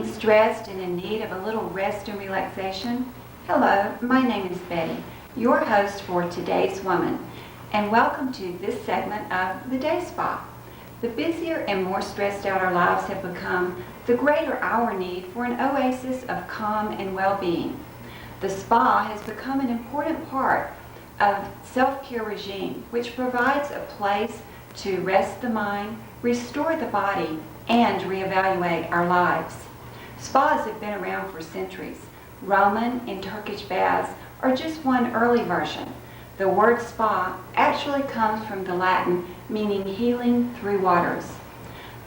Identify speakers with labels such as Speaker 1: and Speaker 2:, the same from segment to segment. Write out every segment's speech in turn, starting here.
Speaker 1: stressed and in need of a little rest and relaxation? Hello, my name is Betty, your host for Today's Woman, and welcome to this segment of the Day Spa. The busier and more stressed out our lives have become, the greater our need for an oasis of calm and well-being. The spa has become an important part of self-care regime, which provides a place to rest the mind, restore the body, and reevaluate our lives. Spas have been around for centuries. Roman and Turkish baths are just one early version. The word spa actually comes from the Latin meaning healing through waters.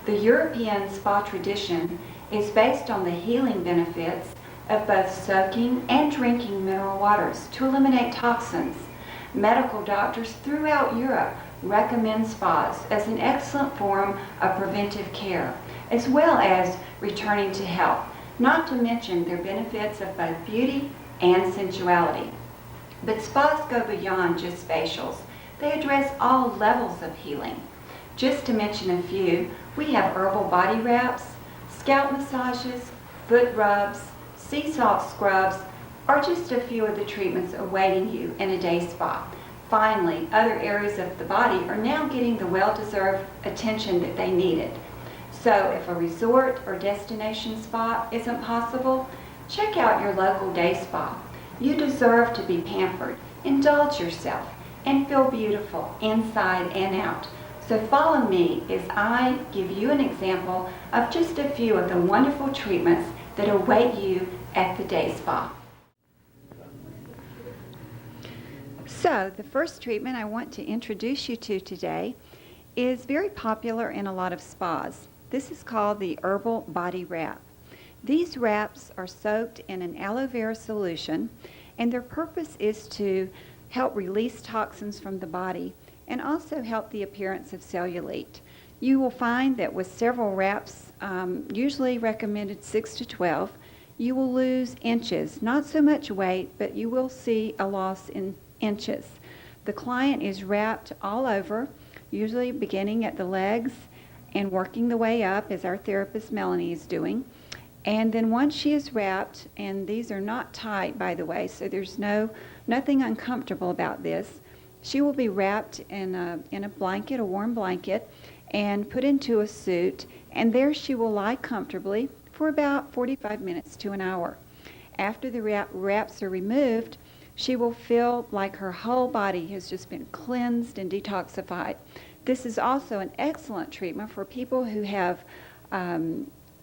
Speaker 1: The European spa tradition is based on the healing benefits of both soaking and drinking mineral waters to eliminate toxins. Medical doctors throughout Europe recommend spas as an excellent form of preventive care, as well as returning to health, not to mention their benefits of both beauty and sensuality. But spas go beyond just facials. They address all levels of healing. Just to mention a few, we have herbal body wraps, scalp massages, foot rubs, sea salt scrubs, are just a few of the treatments awaiting you in a day spa. Finally, other areas of the body are now getting the well-deserved attention that they needed. So if a resort or destination spa isn't possible, check out your local day spa. You deserve to be pampered, indulge yourself, and feel beautiful inside and out. So follow me as I give you an example of just a few of the wonderful treatments that await you at the day spa. So the first treatment I want to introduce you to today is very popular in a lot of spas. This is called the herbal body wrap. These wraps are soaked in an aloe vera solution, and their purpose is to help release toxins from the body and also help the appearance of cellulite. You will find that with several wraps, usually recommended 6 to 12, you will lose inches, not so much weight, but you will see a loss in inches. The client is wrapped all over, usually beginning at the legs and working the way up, as our therapist Melanie is doing. And then once she is wrapped, and these are not tight, by the way, so there's nothing uncomfortable about this, she will be wrapped in a blanket, a warm blanket, and put into a suit, and there she will lie comfortably for about 45 minutes to an hour. After the wraps are removed, she will feel like her whole body has just been cleansed and detoxified. This is also an excellent treatment for people who have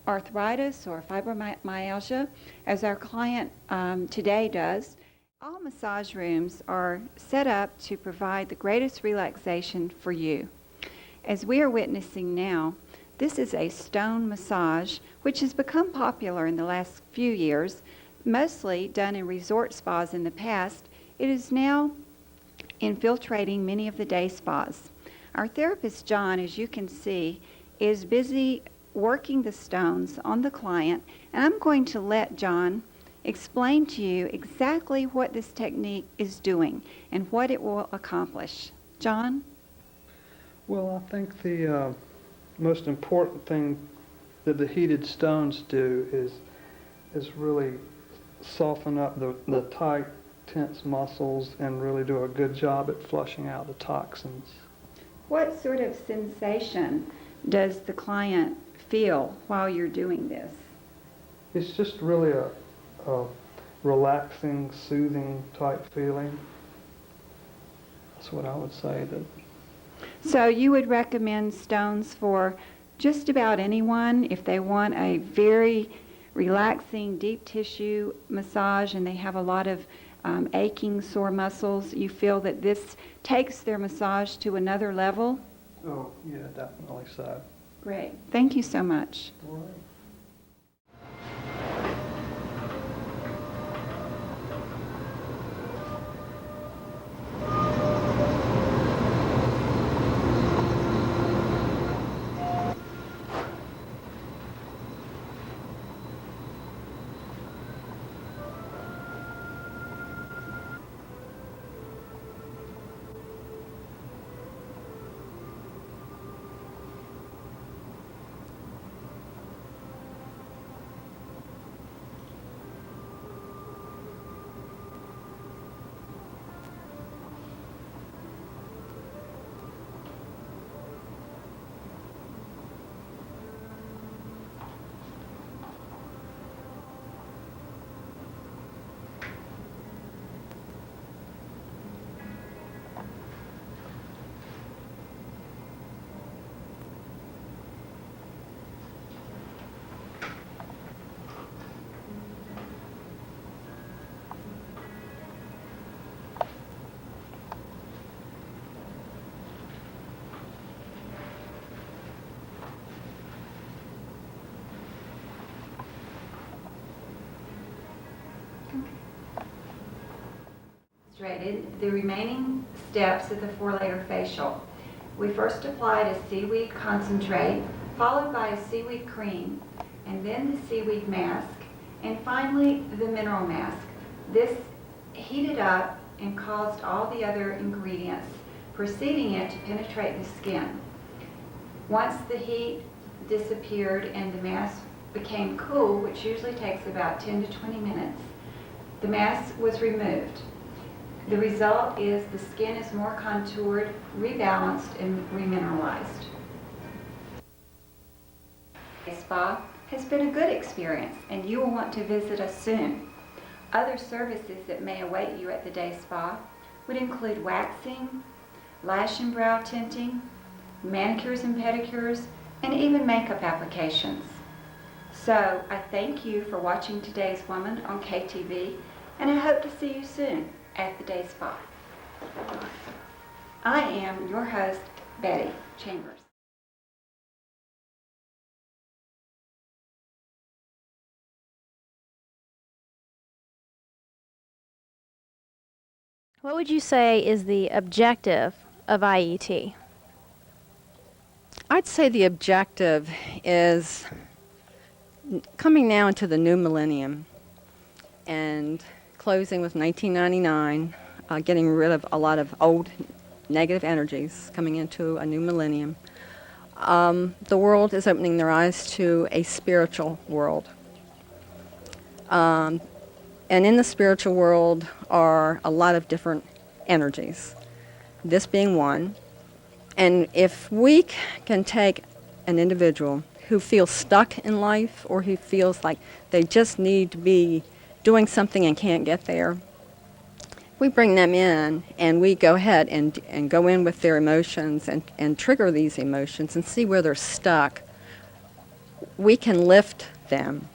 Speaker 1: arthritis or fibromyalgia, as our client today does. All massage rooms are set up to provide the greatest relaxation for you. As we are witnessing now, this is a stone massage, which has become popular in the last few years, mostly done in resort spas in the past. It is now infiltrating many of the day spas. Our therapist, John, as you can see, is busy working the stones on the client, and I'm going to let John explain to you exactly what this technique is doing and what it will accomplish. John?
Speaker 2: Well, I think the most important thing that the heated stones do is really soften up the tight, tense muscles and really do a good job at flushing out the toxins.
Speaker 1: What sort of sensation does the client feel while you're doing this?
Speaker 2: It's just really a relaxing, soothing type feeling. That's what I would say.
Speaker 1: So you would recommend stones for just about anyone if they want a very relaxing, deep tissue massage and they have a lot of aching, sore muscles. You feel that this takes their massage to another level?
Speaker 2: Oh, yeah, definitely so.
Speaker 1: Great. Thank you so much.
Speaker 2: All right.
Speaker 1: The remaining steps of the 4-layer facial. We first applied a seaweed concentrate, followed by a seaweed cream, and then the seaweed mask, and finally the mineral mask. This heated up and caused all the other ingredients preceding it to penetrate the skin. Once the heat disappeared and the mask became cool, which usually takes about 10 to 20 minutes, the mask was removed. The result is the skin is more contoured, rebalanced, and remineralized. The spa has been a good experience, and you will want to visit us soon. Other services that may await you at the day spa would include waxing, lash and brow tinting, manicures and pedicures, and even makeup applications. So I thank you for watching Today's Woman on KTV, and I hope to see you soon at the day spa. I am your host, Betty Chambers.
Speaker 3: What would you say is the objective of IET?
Speaker 4: I'd say the objective is coming now into the new millennium and closing with 1999, getting rid of a lot of old negative energies, coming into a new millennium. The world is opening their eyes to a spiritual world. And in the spiritual world are a lot of different energies, this being one. And if we can take an individual who feels stuck in life or who feels like they just need to be doing something and can't get there, we bring them in and we go ahead and go in with their emotions and trigger these emotions and see where they're stuck. We can lift them.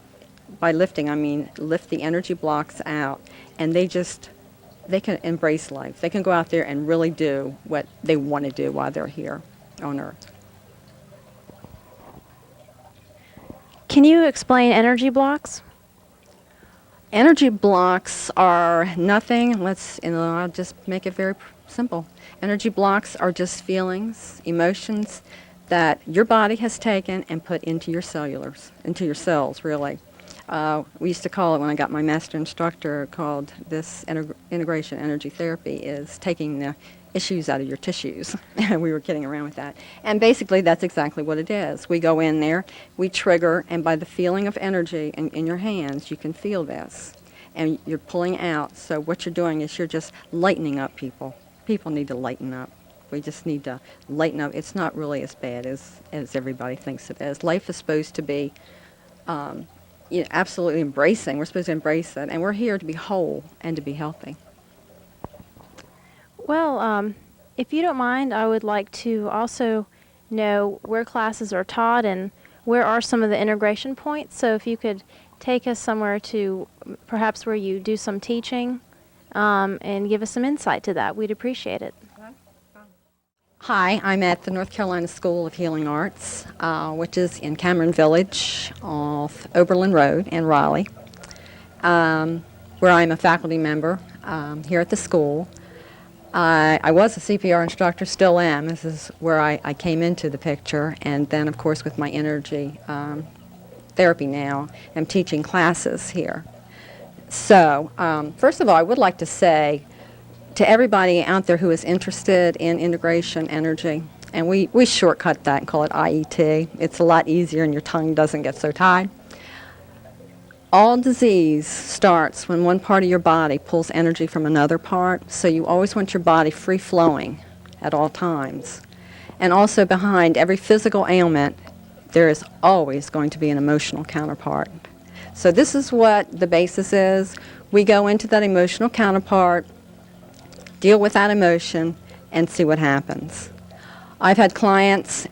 Speaker 4: By lifting, I mean lift the energy blocks out, and they can embrace life. They can go out there and really do what they want to do while they're here on Earth.
Speaker 3: Can you explain energy blocks?
Speaker 4: Energy blocks are nothing. I'll just make it very simple. Energy blocks are just feelings, emotions that your body has taken and put into your into your cells, really. We used to call it, when I got my master instructor, called this integration energy therapy, is taking the issues out of your tissues. We were kidding around with that. And basically that's exactly what it is. We go in there, we trigger, and by the feeling of energy in your hands, you can feel this. And you're pulling out. So what you're doing is you're just lightening up people. People need to lighten up. We just need to lighten up. It's not really as bad as everybody thinks it is. Life is supposed to be absolutely embracing. We're supposed to embrace it. And we're here to be whole and to be healthy.
Speaker 3: Well, if you don't mind, I would like to also know where classes are taught and where are some of the integration points. So if you could take us somewhere to perhaps where you do some teaching and give us some insight to that, we'd appreciate it.
Speaker 4: Hi, I'm at the North Carolina School of Healing Arts, which is in Cameron Village off Oberlin Road in Raleigh, where I'm a faculty member here at the school. I was a CPR instructor, still am. This is where I came into the picture. And then, of course, with my energy therapy now, I'm teaching classes here. So, first of all, I would like to say to everybody out there who is interested in integration energy, and we shortcut that and call it IET. It's a lot easier and your tongue doesn't get so tied. All disease starts when one part of your body pulls energy from another part, so you always want your body free-flowing at all times. And also behind every physical ailment, there is always going to be an emotional counterpart. So this is what the basis is. We go into that emotional counterpart, deal with that emotion, and see what happens. I've had clients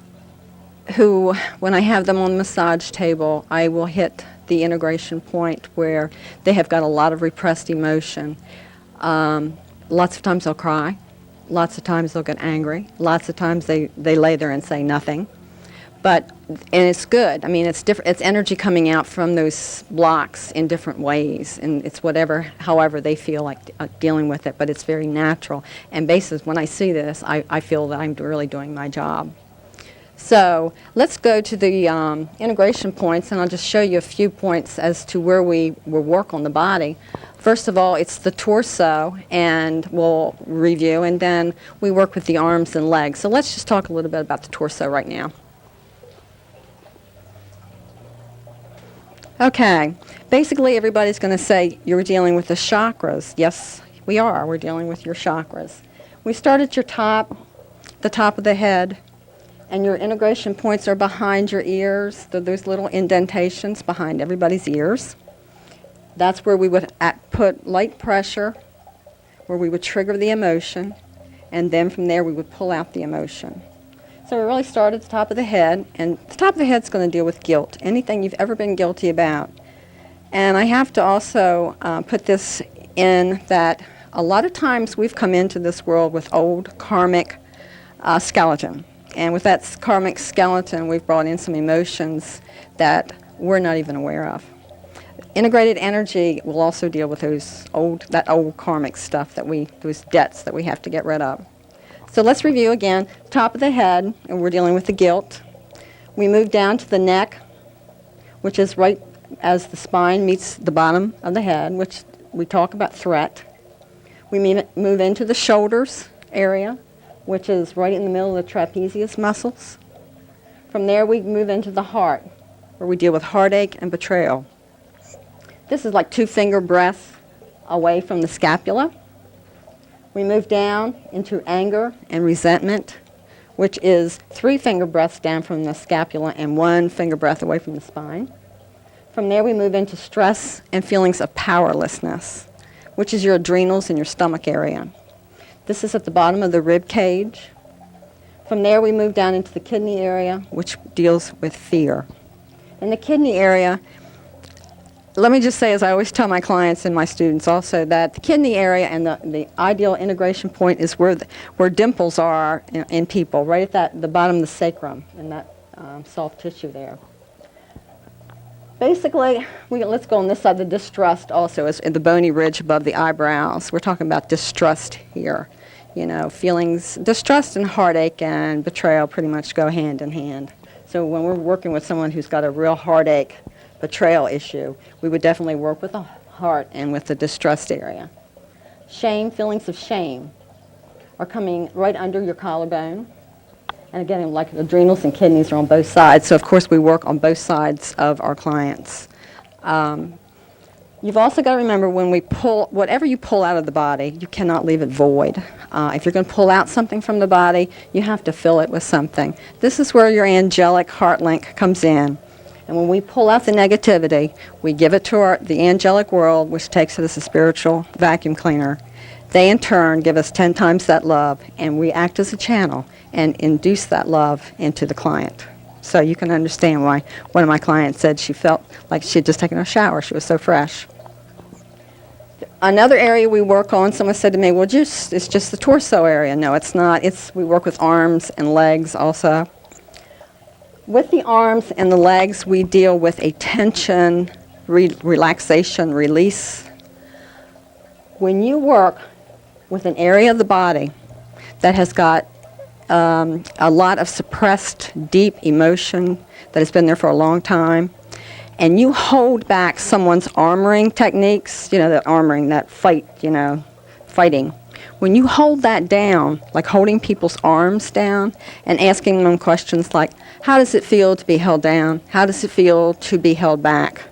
Speaker 4: who, when I have them on the massage table, I will hit the integration point where they have got a lot of repressed emotion. Lots of times they'll cry. Lots of times they'll get angry. Lots of times they lay there and say nothing. And it's good. I mean, it's different. It's energy coming out from those blocks in different ways, and it's however they feel like dealing with it. But it's very natural. And basically, when I see this, I feel that I'm really doing my job. So let's go to the integration points, and I'll just show you a few points as to where we will work on the body. First of all, it's the torso, and we'll review, and then we work with the arms and legs. So let's just talk a little bit about the torso right now. Okay, basically everybody's going to say you're dealing with the chakras. Yes, we are. We're dealing with your chakras. We start at your top, the top of the head, and your integration points are behind your ears. Those little indentations behind everybody's ears. That's where we would put light pressure, where we would trigger the emotion, and then from there we would pull out the emotion. So we really start at the top of the head, and the top of the head is going to deal with guilt, anything you've ever been guilty about. And I have to also put this in that a lot of times we've come into this world with old karmic skeleton. And with that karmic skeleton, we've brought in some emotions that we're not even aware of. Integrated energy will also deal with that old karmic stuff, those debts that we have to get rid of. So let's review again. Top of the head, and we're dealing with the guilt. We move down to the neck, which is right as the spine meets the bottom of the head, which we talk about threat. We move into the shoulders area, which is right in the middle of the trapezius muscles. From there, we move into the heart, where we deal with heartache and betrayal. This is like 2-finger breaths away from the scapula. We move down into anger and resentment, which is 3-finger breaths down from the scapula and 1-finger breath away from the spine. From there, we move into stress and feelings of powerlessness, which is your adrenals and your stomach area. This is at the bottom of the rib cage. From there, we move down into the kidney area, which deals with fear. In the kidney area, let me just say, as I always tell my clients and my students also, that the kidney area and the ideal integration point is where dimples are in people, right at the bottom of the sacrum, in that soft tissue there. Basically, let's go on this side. The distrust also is in the bony ridge above the eyebrows. We're talking about distrust here. You know, feelings, distrust and heartache and betrayal pretty much go hand in hand. So when we're working with someone who's got a real heartache, betrayal issue, we would definitely work with the heart and with the distrust area. Shame, feelings of shame are coming right under your collarbone. And again, like adrenals and kidneys are on both sides, so of course we work on both sides of our clients. You've also got to remember when we pull, whatever you pull out of the body, you cannot leave it void. If you're going to pull out something from the body, you have to fill it with something. This is where your angelic heart link comes in. And when we pull out the negativity, we give it to the angelic world, which takes it as a spiritual vacuum cleaner. They, in turn, give us 10 times that love, and we act as a channel and induce that love into the client. So you can understand why one of my clients said she felt like she had just taken a shower. She was so fresh. Another area we work on, someone said to me, well, it's just the torso area. No, it's not. We work with arms and legs also. With the arms and the legs, we deal with a tension, relaxation, release. When you work with an area of the body that has got a lot of suppressed, deep emotion that has been there for a long time, and you hold back someone's armoring techniques, that armoring, that fight, fighting. When you hold that down, like holding people's arms down and asking them questions like, how does it feel to be held down? How does it feel to be held back?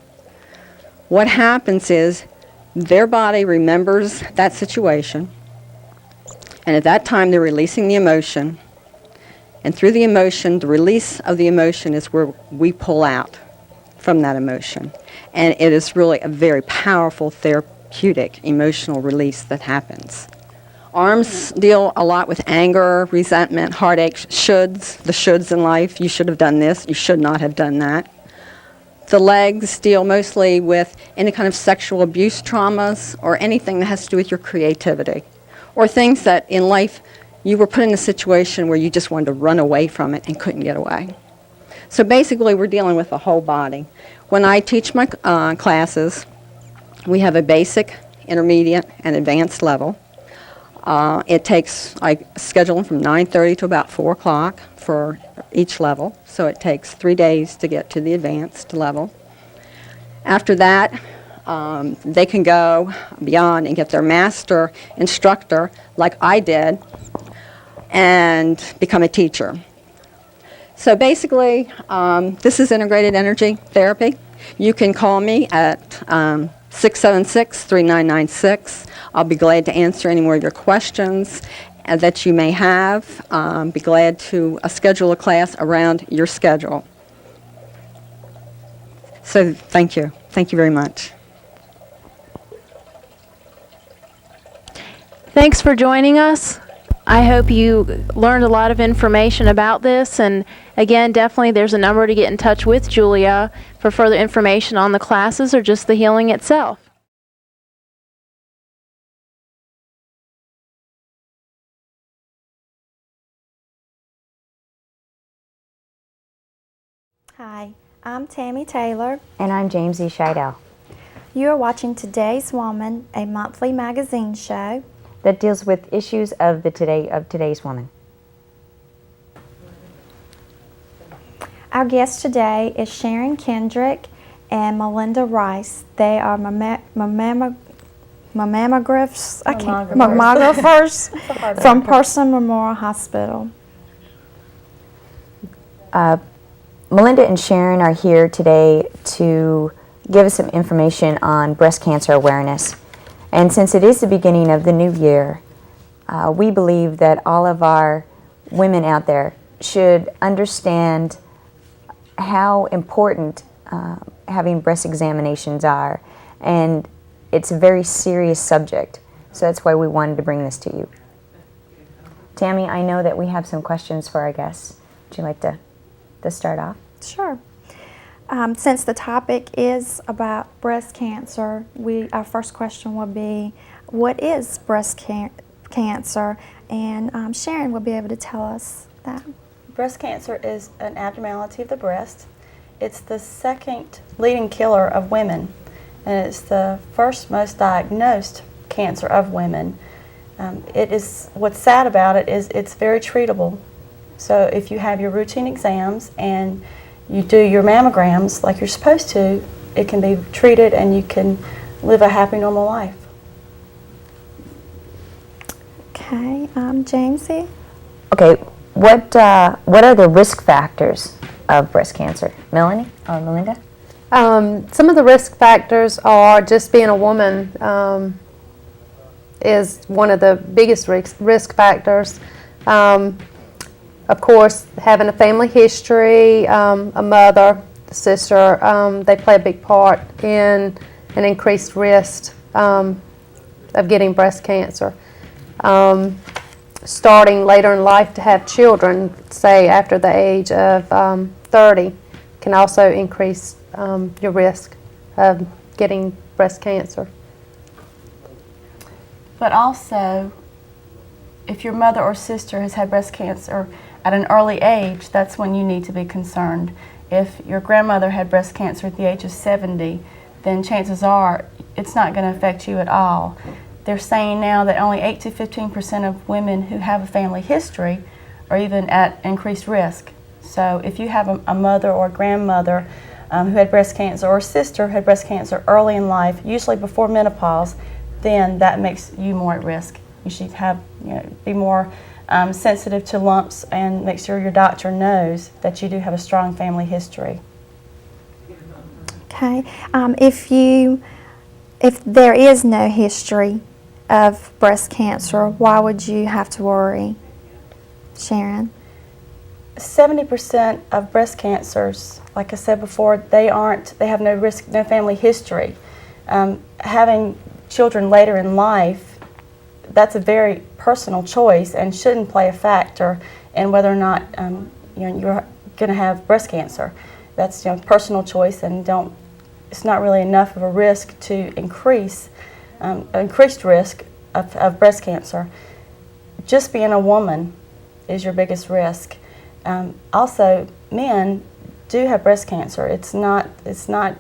Speaker 4: What happens is their body remembers that situation, and at that time they're releasing the emotion, and through the emotion, the release of the emotion is where we pull out from that emotion. And it is really a very powerful therapeutic emotional release that happens. Arms deal a lot with anger, resentment, heartache, shoulds, the shoulds in life. You should have done this. You should not have done that. The legs deal mostly with any kind of sexual abuse traumas or anything that has to do with your creativity, or things that in life you were put in a situation where you just wanted to run away from it and couldn't get away. So basically, we're dealing with the whole body. When I teach my classes, we have a basic, intermediate, and advanced level. I schedule them from 9:30 to about 4 o'clock for each level, so it takes 3 days to get to the advanced level. After that, they can go beyond and get their master instructor, like I did, and become a teacher. So basically, this is integrated energy therapy. You can call me at 676-3996. I'll be glad to answer any more of your questions that you may have. Be glad to schedule a class around your schedule. So thank you. Thank you very much.
Speaker 3: Thanks for joining us. I hope you learned a lot of information about this, and again, definitely there's a number to get in touch with Julia for further information on the classes or just the healing itself.
Speaker 5: Hi, I'm Tammy Taylor.
Speaker 6: And I'm James E. Scheidel.
Speaker 5: You are watching Today's Woman, a monthly magazine show
Speaker 6: That deals with issues of today's woman.
Speaker 5: Our guest today is Sharon Kendrick and Melinda Rice. They are mammographers from Person Memorial Hospital.
Speaker 6: Melinda and Sharon are here today to give us some information on breast cancer awareness. And since it is the beginning of the new year, we believe that all of our women out there should understand how important having breast examinations are. And it's a very serious subject. So that's why we wanted to bring this to you. Tammy, I know that we have some questions for our guests. Would you like to start off?
Speaker 5: Sure. Since the topic is about breast cancer, our first question will be, what is breast cancer? And Sharon will be able to tell us that.
Speaker 7: Breast cancer is an abnormality of the breast. It's the second leading killer of women, and it's the first most diagnosed cancer of women. What's sad about it is it's very treatable. So if you have your routine exams and you do your mammograms like you're supposed to, it can be treated and you can live a happy, normal life.
Speaker 5: Okay, Jamesy?
Speaker 6: Okay, what are the risk factors of breast cancer? Melanie or Melinda?
Speaker 8: Some of the risk factors are just being a woman is one of the biggest risk factors. Of course, having a family history, a mother, a sister, they play a big part in an increased risk of getting breast cancer. Starting later in life to have children, say after the age of 30, can also increase your risk of getting breast cancer.
Speaker 7: But also, if your mother or sister has had breast cancer at an early age, that's when you need to be concerned. If your grandmother had breast cancer at the age of 70, then chances are it's not going to affect you at all. They're saying now that only 8 to 15% of women who have a family history are even at increased risk. So if you have a mother or a grandmother who had breast cancer, or a sister who had breast cancer early in life, usually before menopause, then that makes you more at risk. You should be more sensitive to lumps and make sure your doctor knows that you do have a strong family history.
Speaker 5: Okay. If there is no history of breast cancer, why would you have to worry, Sharon?
Speaker 7: 70% of breast cancers, like I said before, they have no risk, no family history. Having children later in life, that's a very personal choice and shouldn't play a factor in whether or not you're going to have breast cancer. That's personal choice, and it's not really enough of a risk to increased risk of breast cancer. Just being a woman is your biggest risk. Also, men do have breast cancer. It's not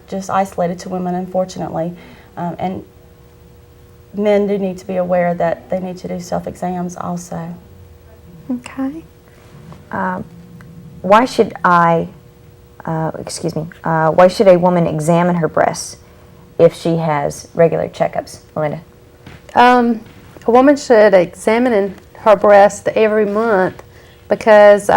Speaker 7: just isolated to women, unfortunately, and men do need to be aware that they need to do self-exams also.
Speaker 5: Okay.
Speaker 6: Why should why should a woman examine her breasts if she has regular checkups? Melinda?
Speaker 8: A woman should examine her breast every month because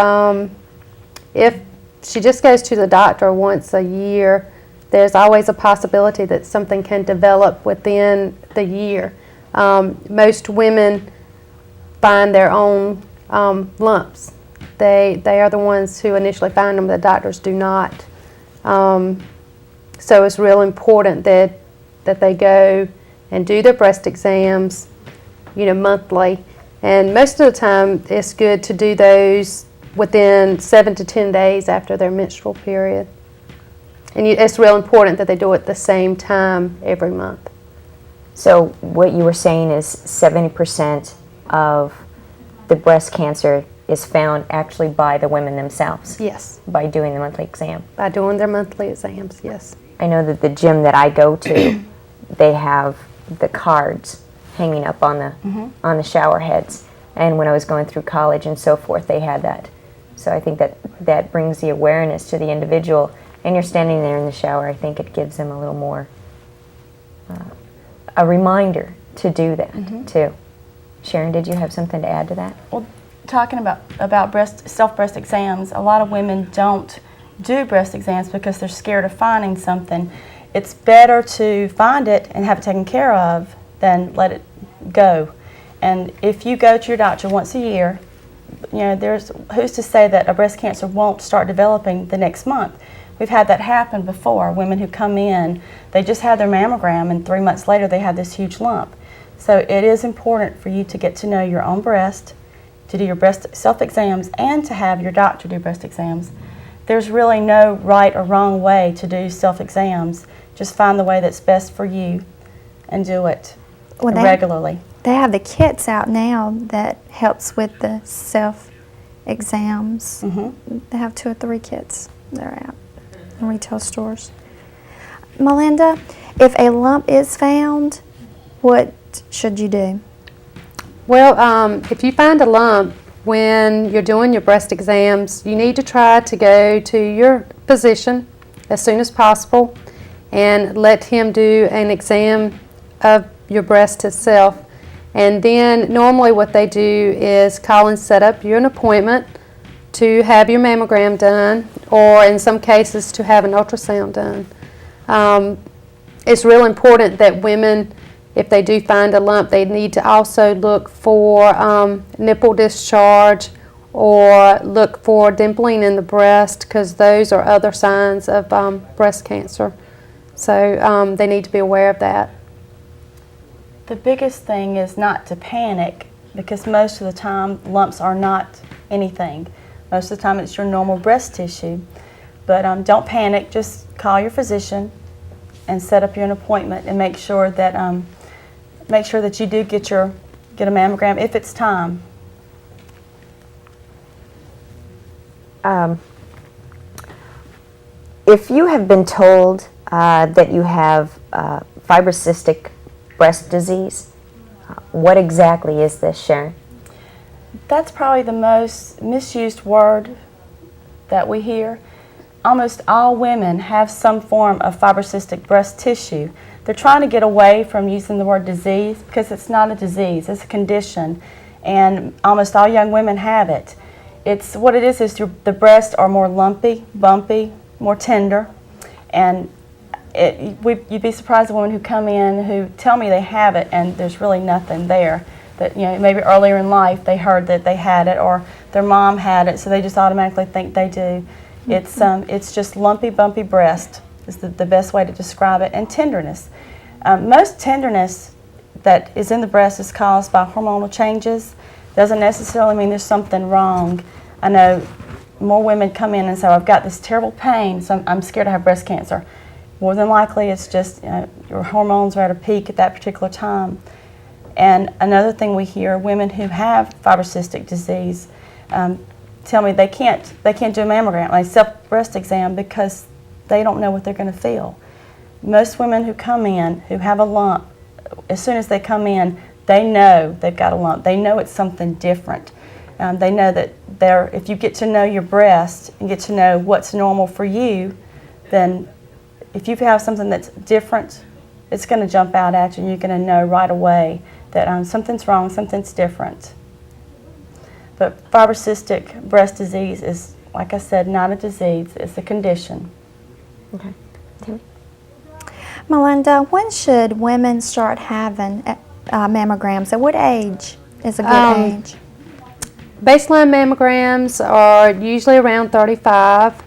Speaker 8: if she just goes to the doctor once a year, there's always a possibility that something can develop within the year. Most women find their own lumps. They are the ones who initially find them. The doctors do not. So it's real important that they go and do their breast exams, monthly. And most of the time, it's good to do those within 7 to 10 days after their menstrual period. And it's real important that they do it the same time every month.
Speaker 6: So what you were saying is 70% of the breast cancer is found actually by the women themselves?
Speaker 8: Yes.
Speaker 6: By doing the monthly exam?
Speaker 8: By doing their monthly exams, yes.
Speaker 6: I know that the gym that I go to, they have the cards hanging up on the shower heads. And when I was going through college and so forth, they had that. So I think that brings the awareness to the individual. And you're standing there in the shower, I think it gives them a little more, a reminder to do that too. Sharon, did you have something to add to that?
Speaker 7: Well, talking about self-breast exams, a lot of women don't do breast exams because they're scared of finding something. It's better to find it and have it taken care of than let it go. And if you go to your doctor once a year, who's to say that a breast cancer won't start developing the next month? We've had that happen before. Women who come in, they just had their mammogram, and 3 months later they have this huge lump. So it is important for you to get to know your own breast, to do your breast self-exams, and to have your doctor do breast exams. There's really no right or wrong way to do self-exams. Just find the way that's best for you and do it regularly.
Speaker 5: They have the kits out now that helps with the self-exams. They have 2 or 3 kits that are out in retail stores. Melinda, if a lump is found, what should you do?
Speaker 8: Well, if you find a lump when you're doing your breast exams, you need to try to go to your physician as soon as possible and let him do an exam of your breast itself. And then normally what they do is call and set up you an appointment to have your mammogram done, or in some cases to have an ultrasound done. It's real important that women, if they do find a lump, they need to also look for nipple discharge or look for dimpling in the breast, because those are other signs of breast cancer. So they need to be aware of that.
Speaker 7: The biggest thing is not to panic, because most of the time lumps are not anything. Most of the time it's your normal breast tissue. But don't panic, just call your physician and set up an appointment and make sure that you do get a mammogram if it's time.
Speaker 6: If you have been told that you have fibrocystic breast disease, what exactly is this, Sharon?
Speaker 7: That's probably the most misused word that we hear. Almost all women have some form of fibrocystic breast tissue. They're trying to get away from using the word disease because it's not a disease, it's a condition. And almost all young women have it. What it is the breasts are more lumpy, bumpy, more tender. And you'd be surprised at women who come in who tell me they have it and there's really nothing there. That maybe earlier in life they heard that they had it or their mom had it, so they just automatically think they do. It's just lumpy, bumpy breast is the best way to describe it, and tenderness. Most tenderness that is in the breast is caused by hormonal changes. Doesn't necessarily mean there's something wrong. I know more women come in and say, I've got this terrible pain, so I'm scared to have breast cancer. More than likely it's just your hormones are at a peak at that particular time. And another thing we hear, women who have fibrocystic disease, tell me they can't do a mammogram, a self-breast exam, because they don't know what they're going to feel. Most women who come in who have a lump, as soon as they come in, they know they've got a lump. They know it's something different. They know that if you get to know your breast and get to know what's normal for you, then if you have something that's different, it's going to jump out at you, and you're going to know right away that something's wrong, something's different. But fibrocystic breast disease is, like I said, not a disease, it's a condition.
Speaker 6: Okay. Tammy?
Speaker 5: Melinda, when should women start having mammograms? At what age is a good age?
Speaker 8: Baseline mammograms are usually around 35.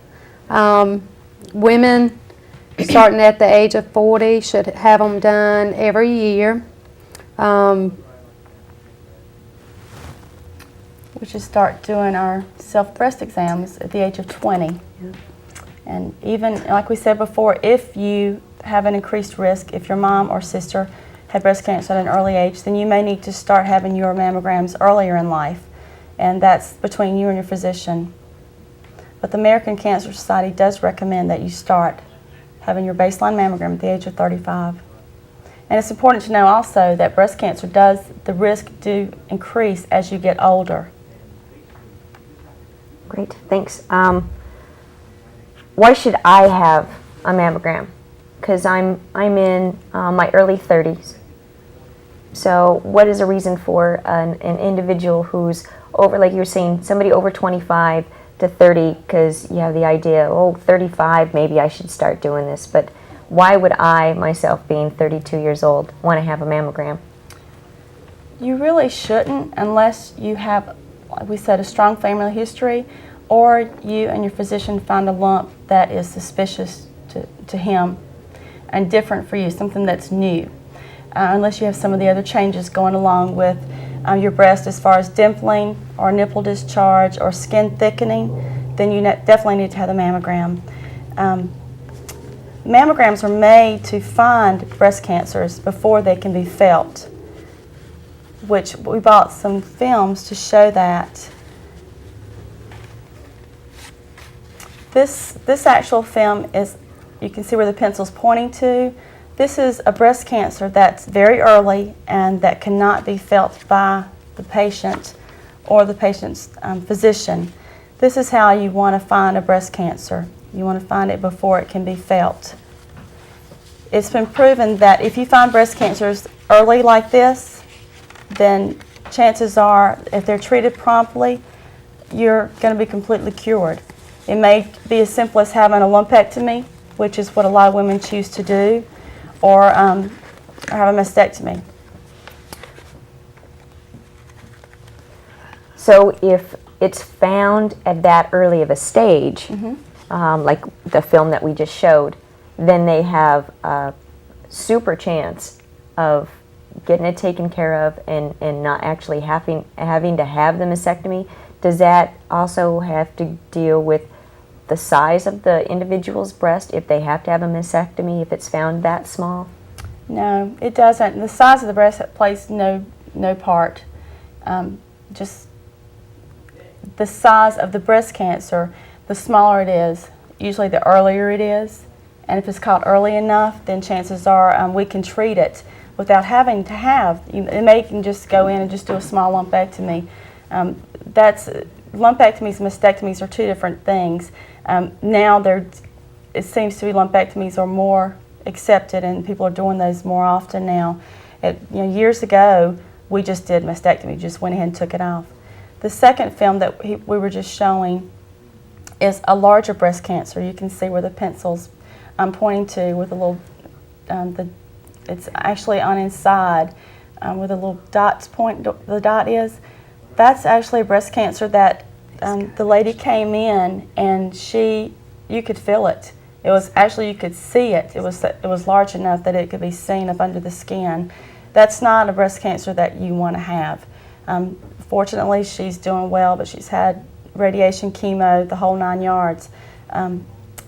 Speaker 8: Women starting at the age of 40 should have them done every year.
Speaker 7: We should start doing our self-breast exams at the age of 20. And even, like we said before, if you have an increased risk, if your mom or sister had breast cancer at an early age, then you may need to start having your mammograms earlier in life. And that's between you and your physician. But the American Cancer Society does recommend that you start having your baseline mammogram at the age of 35. And it's important to know also that breast cancer the risk do increase as you get older.
Speaker 6: Great, thanks. Why should I have a mammogram? Because I'm in my early 30s. So what is a reason for an individual who's over, like you were saying, somebody over 25 to 30, because you have the idea, 35, maybe I should start doing this. But why would I, myself being 32 years old, want to have a mammogram?
Speaker 7: You really shouldn't unless you have, like we said, a strong family history, or you and your physician find a lump that is suspicious to him and different for you, something that's new. Unless you have some of the other changes going along with your breast as far as dimpling or nipple discharge or skin thickening, then you definitely need to have the mammogram. Mammograms are made to find breast cancers before they can be felt, which we bought some films to show that. This actual film is, you can see where the pencil's pointing to. This is a breast cancer that's very early and that cannot be felt by the patient or the patient's physician. This is how you want to find a breast cancer. You want to find it before it can be felt. It's been proven that if you find breast cancers early like this, then chances are, if they're treated promptly, you're going to be completely cured. It may be as simple as having a lumpectomy, which is what a lot of women choose to do, or have a mastectomy.
Speaker 6: So if it's found at that early of a stage, like the film that we just showed, then they have a super chance of getting it taken care of and not actually having to have the mastectomy. Does that also have to deal with the size of the individual's breast if they have to have a mastectomy if it's found that small?
Speaker 7: No, it doesn't. The size of the breast plays no part. Just the size of the breast cancer, the smaller it is, usually the earlier it is. And if it's caught early enough, then chances are we can treat it without having to have, it may can just go in and just do a small lumpectomy. Lumpectomies and mastectomies are two different things. Now it seems to be lumpectomies are more accepted and people are doing those more often now. Years ago, we just did mastectomy, just went ahead and took it off. The second film that we were just showing is a larger breast cancer. You can see where the pencil's pointing to with a little, it's actually on inside where the little the dot is. That's actually a breast cancer that the lady came in and you could feel it. It was actually, you could see it. It was large enough that it could be seen up under the skin. That's not a breast cancer that you want to have. Fortunately, she's doing well, but she's had radiation, chemo, the whole 9 yards.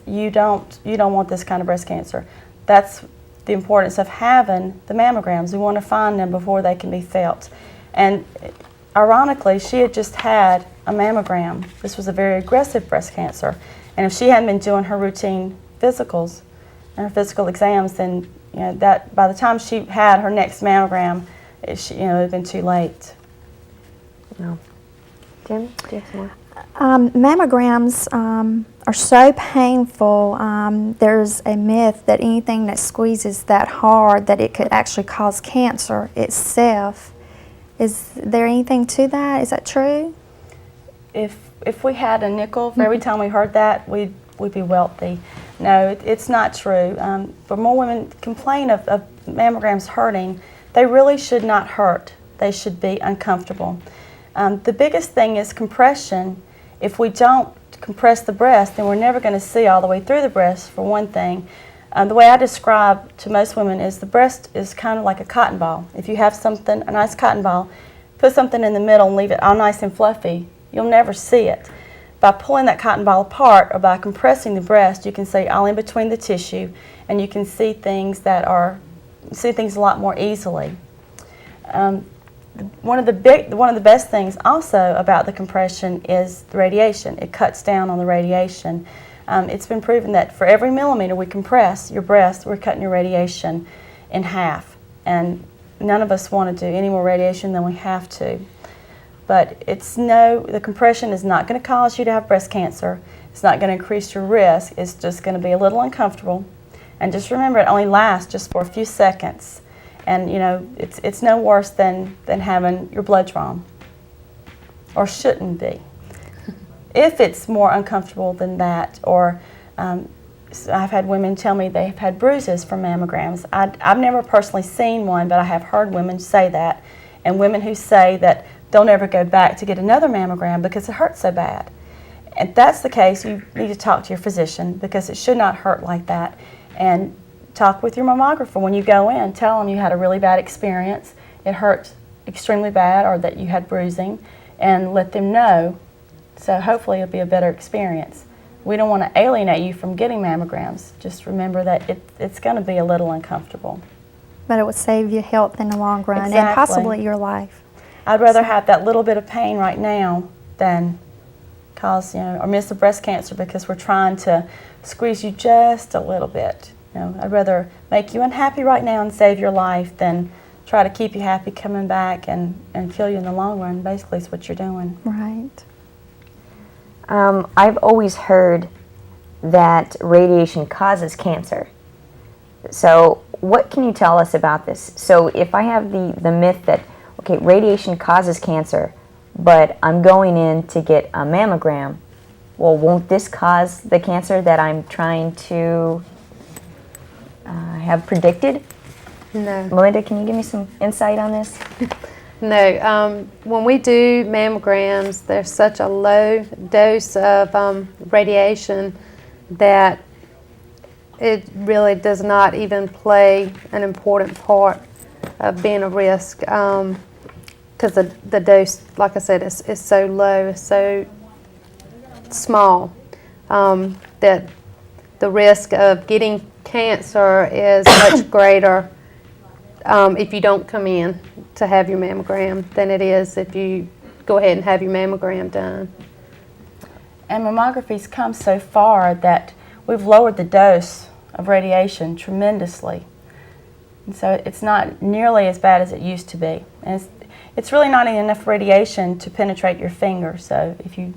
Speaker 7: You don't want this kind of breast cancer. That's the importance of having the mammograms. We want to find them before they can be felt. And ironically, she had just had a mammogram. This was a very aggressive breast cancer. And if she hadn't been doing her routine physicals and her physical exams, then that by the time she had her next mammogram, it had been too late.
Speaker 6: No. Jim, do you have some more?
Speaker 5: Mammograms are so painful. There's a myth that anything that squeezes that hard that it could actually cause cancer itself. Is there anything to that? Is that true?
Speaker 7: If we had a nickel for every time we heard that, we'd be wealthy. No, it's not true. But more women complain of mammograms hurting. They really should not hurt. They should be uncomfortable. The biggest thing is compression. If we don't compress the breast, then we're never going to see all the way through the breast, for one thing. The way I describe to most women is the breast is kind of like a cotton ball. If you have something, a nice cotton ball, put something in the middle and leave it all nice and fluffy, you'll never see it. By pulling that cotton ball apart or by compressing the breast, you can see all in between the tissue, and you can see things a lot more easily. One of the best things also about the compression is the radiation. It cuts down on the radiation. It's been proven that for every millimeter we compress your breast, we're cutting your radiation in half. And none of us want to do any more radiation than we have to. But the compression is not going to cause you to have breast cancer. It's not going to increase your risk. It's just going to be a little uncomfortable. And just remember, it only lasts just for a few seconds. And it's no worse than having your blood drawn, or shouldn't be. If it's more uncomfortable than that, or I've had women tell me they've had bruises from mammograms. I've never personally seen one, but I have heard women say that, and women who say that they'll never go back to get another mammogram because it hurts so bad. If that's the case, you need to talk to your physician, because it should not hurt like that. And talk with your mammographer when you go in. Tell them you had a really bad experience, it hurt extremely bad, or that you had bruising, and let them know. So hopefully it'll be a better experience. We don't want to alienate you from getting mammograms. Just remember that it's going to be a little uncomfortable.
Speaker 5: But it would save you health in the long run, and
Speaker 7: Exactly.
Speaker 5: possibly your life.
Speaker 7: I'd rather have that little bit of pain right now than cause, or miss a breast cancer because we're trying to squeeze you just a little bit. I'd rather make you unhappy right now and save your life than try to keep you happy coming back and kill you in the long run. Basically, is what you're doing.
Speaker 5: Right.
Speaker 6: I've always heard that radiation causes cancer. So what can you tell us about this? So if I have the myth that, okay, radiation causes cancer, but I'm going in to get a mammogram, well, won't this cause the cancer that I'm trying to have predicted?
Speaker 8: No.
Speaker 6: Melinda, can you give me some insight on this?
Speaker 8: No. When we do mammograms, there's such a low dose of radiation that it really does not even play an important part of being a risk, because the dose, like I said, is so low, is so small, that the risk of getting cancer is much greater if you don't come in to have your mammogram than it is if you go ahead and have your mammogram done.
Speaker 7: And mammography's come so far that we've lowered the dose of radiation tremendously. And so it's not nearly as bad as it used to be. And it's really not enough radiation to penetrate your finger. So if you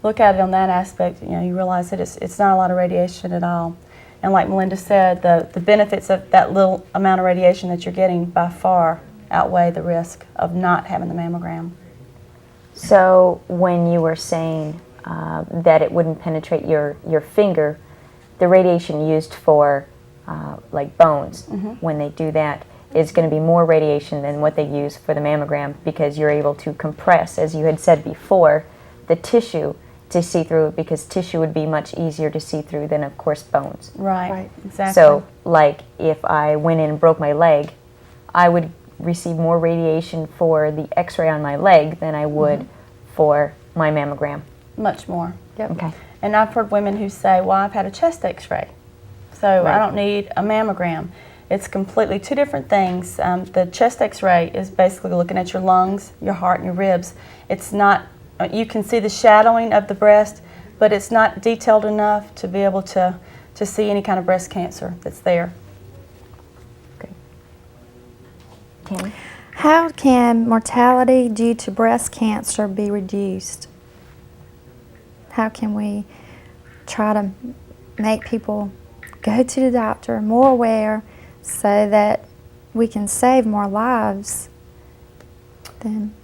Speaker 7: look at it on that aspect, you realize that it's not a lot of radiation at all. And like Melinda said, the benefits of that little amount of radiation that you're getting by far outweigh the risk of not having the mammogram.
Speaker 6: So when you were saying that it wouldn't penetrate your finger, the radiation used for like bones, when they do that, is going to be more radiation than what they use for the mammogram, because you're able to compress, as you had said before, the tissue to see through it, because tissue would be much easier to see through than, of course, bones.
Speaker 7: Right. Exactly.
Speaker 6: So, like, if I went in and broke my leg, I would receive more radiation for the x-ray on my leg than I would for my mammogram.
Speaker 7: Much more.
Speaker 8: Yep.
Speaker 6: Okay.
Speaker 7: And I've heard women who say, well, I've had a chest x-ray, so I don't need a mammogram. It's completely two different things. The chest x-ray is basically looking at your lungs, your heart, and your ribs. It's not, you can see the shadowing of the breast, but it's not detailed enough to be able to see any kind of breast cancer that's there.
Speaker 6: Okay. Tammy?
Speaker 5: How can mortality due to breast cancer be reduced? How can we try to make people go to the doctor more aware so that we can save more lives then?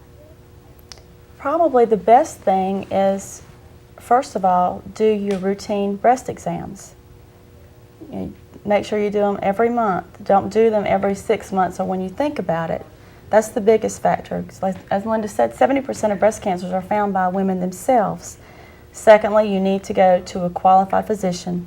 Speaker 7: Probably the best thing is, first of all, do your routine breast exams. Make sure you do them every month. Don't do them every 6 months or when you think about it. That's the biggest factor. As Linda said, 70% of breast cancers are found by women themselves. Secondly, you need to go to a qualified physician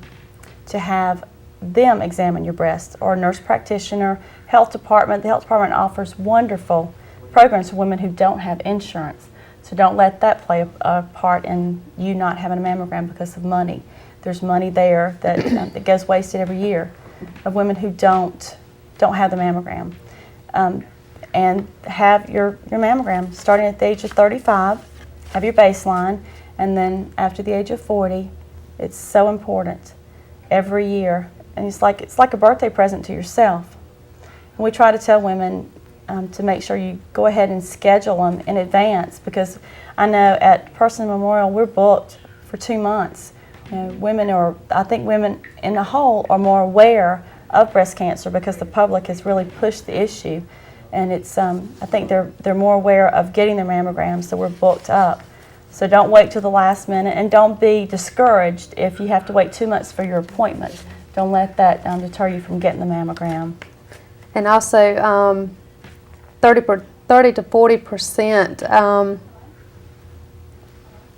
Speaker 7: to have them examine your breast, or a nurse practitioner, health department. The health department offers wonderful programs for women who don't have insurance. So don't let that play a part in you not having a mammogram because of money. There's money there that goes wasted every year of women who don't have the mammogram. And have your mammogram starting at the age of 35, have your baseline, and then after the age of 40, it's so important every year. And it's like a birthday present to yourself. And we try to tell women to make sure you go ahead and schedule them in advance, because I know at Person Memorial we're booked for 2 months. I think women in the whole are more aware of breast cancer because the public has really pushed the issue, and it's I think they're more aware of getting their mammograms, so we're booked up. So don't wait till the last minute, and don't be discouraged if you have to wait 2 months for your appointment. Don't let that deter you from getting the mammogram.
Speaker 8: And also 30 to 40%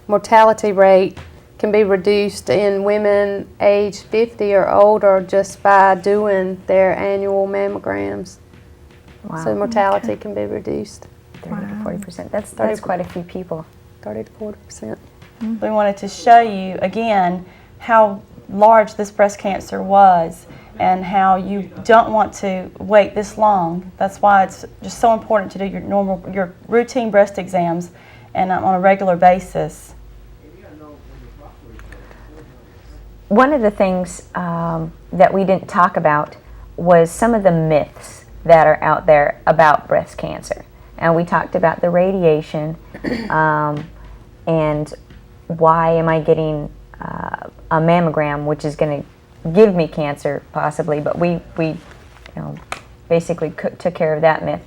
Speaker 8: mortality rate can be reduced in women age 50 or older just by doing their annual mammograms.
Speaker 6: Wow.
Speaker 8: So mortality can be reduced.
Speaker 6: 30 to 40%. That's quite a few people.
Speaker 8: 30 to 40%.
Speaker 7: We wanted to show you again how large this breast cancer was and how you don't want to wait this long. That's why it's just so important to do your routine breast exams and on a regular basis.
Speaker 6: One of the things that we didn't talk about was some of the myths that are out there about breast cancer. And we talked about the radiation and why am I getting a mammogram, which is going to give me cancer possibly, but we basically took care of that myth.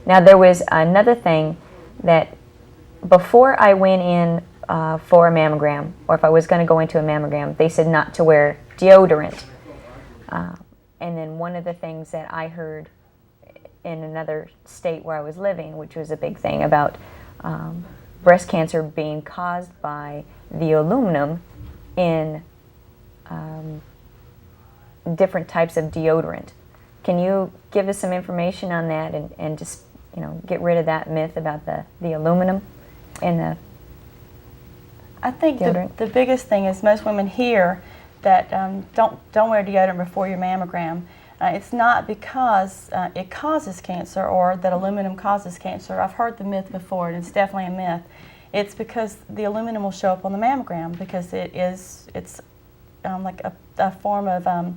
Speaker 6: Now there was another thing that before I went in for a mammogram, or if I was going to go into a mammogram, they said not to wear deodorant. And then one of the things that I heard in another state where I was living, which was a big thing, about breast cancer being caused by the aluminum in different types of deodorant. Can you give us some information on that and just get rid of that myth about the aluminum in the
Speaker 7: I think
Speaker 6: deodorant?
Speaker 7: the biggest thing is most women hear that don't wear deodorant before your mammogram. It's not because it causes cancer or that aluminum causes cancer. I've heard the myth before, and it's definitely a myth. It's because the aluminum will show up on the mammogram because it's like a form of a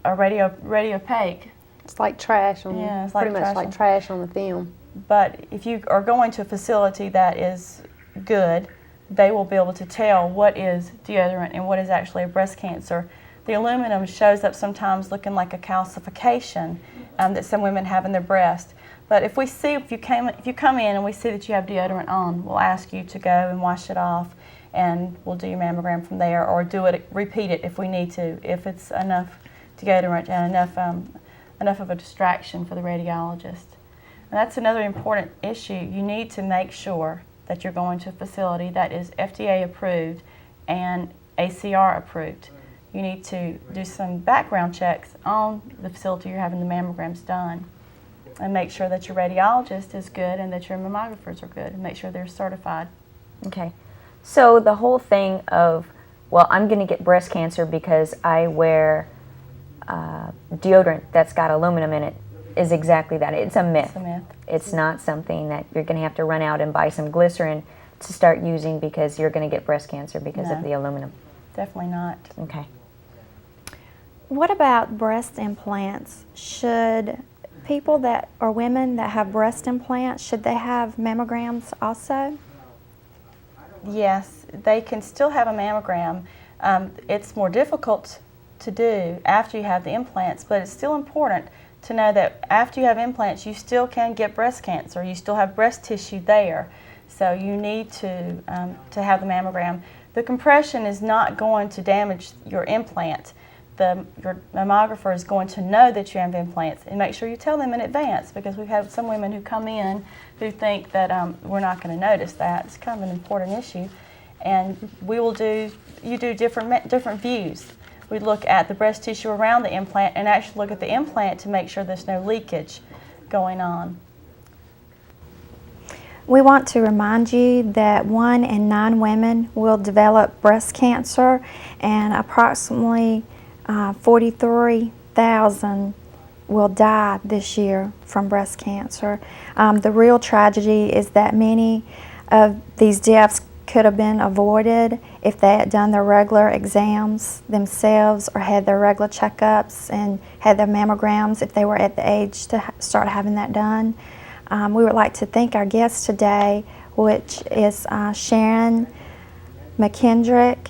Speaker 7: radiopaque.
Speaker 8: It's like trash on
Speaker 7: Yeah, it's like
Speaker 8: pretty much
Speaker 7: trash
Speaker 8: like
Speaker 7: on-
Speaker 8: trash on the film.
Speaker 7: But if you are going to a facility that is good, they will be able to tell what is deodorant and what is actually a breast cancer. The aluminum shows up sometimes looking like a calcification that some women have in their breast. But if you come in and we see that you have deodorant on, we'll ask you to go and wash it off, and we'll do your mammogram from there, or repeat it if we need to, if it's enough deodorant and enough of a distraction for the radiologist. And that's another important issue. You need to make sure that you're going to a facility that is FDA approved and ACR approved. You need to do some background checks on the facility you're having the mammograms done, and make sure that your radiologist is good and that your mammographers are good, and make sure they're certified.
Speaker 6: Okay. So the whole thing of, well, I'm going to get breast cancer because I wear deodorant that's got aluminum in it is exactly that. It's a myth.
Speaker 7: It's a myth.
Speaker 6: It's not something that you're going to have to run out and buy some glycerin to start using because you're going to get breast cancer because of
Speaker 7: No.
Speaker 6: the aluminum.
Speaker 7: Definitely not.
Speaker 6: Okay.
Speaker 5: What about breast implants? Should people that or women that have breast implants, should they have mammograms also?
Speaker 7: Yes, they can still have a mammogram. It's more difficult to do after you have the implants, but it's still important to know that after you have implants, you still can get breast cancer. You still have breast tissue there, so you need to have the mammogram. The compression is not going to damage your implant. Your mammographer is going to know that you have implants, and make sure you tell them in advance, because we've had some women who come in who think that we're not going to notice that. It's kind of an important issue, and you do different views. We look at the breast tissue around the implant and actually look at the implant to make sure there's no leakage going on.
Speaker 5: We want to remind you that 1 in 9 women will develop breast cancer, and approximately 43,000 will die this year from breast cancer. The real tragedy is that many of these deaths could have been avoided if they had done their regular exams themselves or had their regular checkups and had their mammograms if they were at the age to start having that done. We would like to thank our guests today, which is Sharon Kendrick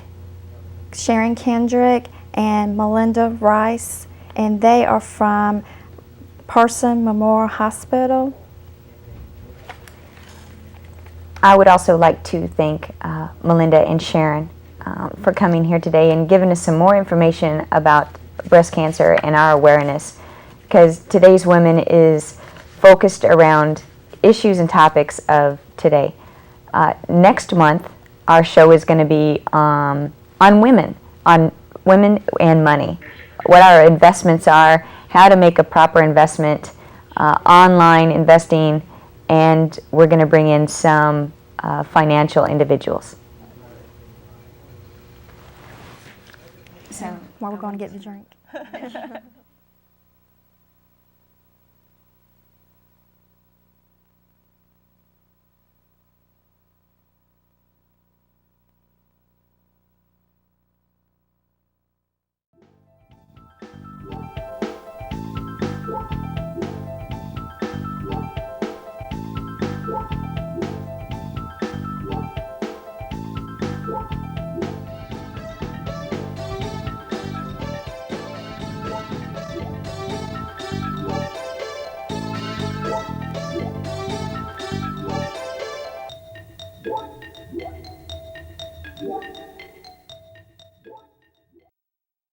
Speaker 5: and Melinda Rice, and they are from Parson Memorial Hospital.
Speaker 6: I would also like to thank Melinda and Sharon for coming here today and giving us some more information about breast cancer and our awareness, because today's women is focused around issues and topics of today. Next month, our show is going to be on women and money, what our investments are, how to make a proper investment, online investing, and we're going to bring in some financial individuals.
Speaker 5: So, while we're going to get the drink.